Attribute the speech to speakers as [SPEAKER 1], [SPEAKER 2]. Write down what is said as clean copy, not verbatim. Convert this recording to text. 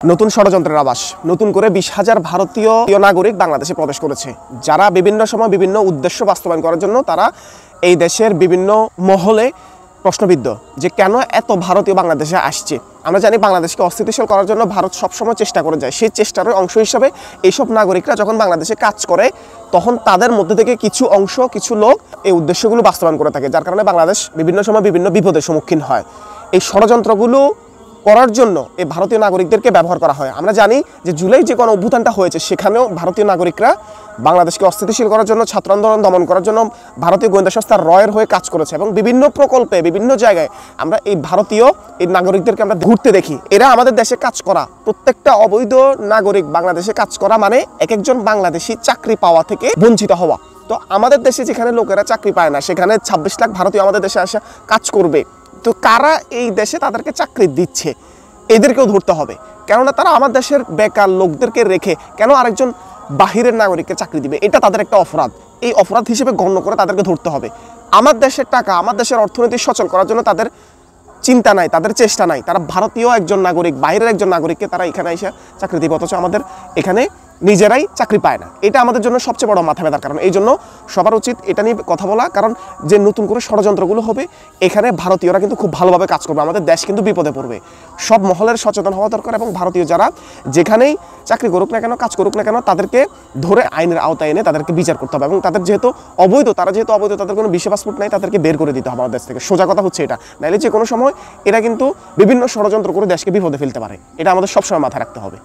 [SPEAKER 1] নতুন ষড়যন্ত্রের আভাস নতুন করে 20,000 ভারতীয় নাগরিক বাংলাদেশে প্রবেশ করেছে, যারা বিভিন্ন সময় বিভিন্ন উদ্দেশ্য বাস্তবায়ন করার জন্য তারা এই দেশের বিভিন্ন মহলে প্রশ্নবিদ্ধ যে কেন এত ভারতীয় বাংলাদেশে আসছে। আমরা জানি বাংলাদেশকে অস্থিতিশীল করার জন্য ভারত সবসময় চেষ্টা করে যায়। সেই চেষ্টার অংশ হিসেবে এইসব নাগরিকরা যখন বাংলাদেশে কাজ করে তখন তাদের মধ্যে থেকে কিছু অংশ কিছু লোক এই উদ্দেশ্যগুলো বাস্তবায়ন করে থাকে, যার কারণে বাংলাদেশ বিভিন্ন সময় বিভিন্ন বিপদের সম্মুখীন হয়। এই ষড়যন্ত্রগুলো করার জন্য এই ভারতীয় নাগরিকদেরকে ব্যবহার করা হয়। আমরা জানি যে জুলাই যে কোনো অভ্যুত্থানটা হয়েছে সেখানেও ভারতীয় নাগরিকরা বাংলাদেশকে অস্থিতিশীল করার জন্য, ছাত্র আন্দোলন দমন করার জন্য ভারতীয় গোয়েন্দা সংস্থা রয়ের হয়ে কাজ করেছে এবং বিভিন্ন প্রকল্পে বিভিন্ন জায়গায় আমরা এই ভারতীয় এই নাগরিকদেরকে আমরা ঘুরতে দেখি। এরা আমাদের দেশে কাজ করা, প্রত্যেকটা অবৈধ নাগরিক বাংলাদেশে কাজ করা মানে এক একজন বাংলাদেশি চাকরি পাওয়া থেকে বঞ্চিত হওয়া। তো আমাদের দেশে যেখানে লোকেরা চাকরি পায় না সেখানে 26 লাখ ভারতীয় আমাদের দেশে আসা কাজ করবে। তো কারা এই দেশে তাদেরকে চাকরি দিচ্ছে এদেরকেও ধরতে হবে, কেননা তারা আমার দেশের বেকার লোকদেরকে রেখে কেন আরেকজন বাহিরের নাগরিককে চাকরি দিবে? এটা তাদের একটা অপরাধ। এই অপরাধ হিসেবে গণ্য করে তাদেরকে ধরতে হবে। আমার দেশের টাকা, আমার দেশের অর্থনীতি সচল করার জন্য তাদের চিন্তা নাই, তাদের চেষ্টা নাই। তারা ভারতীয় একজন নাগরিক, বাইরের একজন নাগরিককে তারা এখানে এসে চাকরি দিবে, অথচ আমাদের এখানে নিজেরাই চাকরি পায় না। এটা আমাদের জন্য সবচেয়ে বড় মাথা ব্যথার কারণ। এই জন্য সবার উচিত এটা নিয়ে কথা বলা, কারণ যে নতুন করে ষড়যন্ত্রগুলো হবে এখানে ভারতীয়রা কিন্তু খুব ভালোভাবে কাজ করবে, আমাদের দেশ কিন্তু বিপদে পড়বে। সব মহলের সচেতন হওয়া দরকার এবং ভারতীয় যারা যেখানেই চাকরি করুক না কেন, কাজ করুক না কেন, তাদেরকে ধরে আইনের আওতায় এনে তাদেরকে বিচার করতে হবে এবং তাদের যেহেতু অবৈধ, তাদের কোনো ভিসা পাসপোর্ট নাই, তাদেরকে বের করে দিতে হবে আমাদের দেশ থেকে। সোজা কথা হচ্ছে এটা, নাইলে যে কোনো সময় এরা কিন্তু বিভিন্ন ষড়যন্ত্র করে দেশকে বিপদে ফেলতে পারে। এটা আমাদের সবসময় মাথায় রাখতে হবে।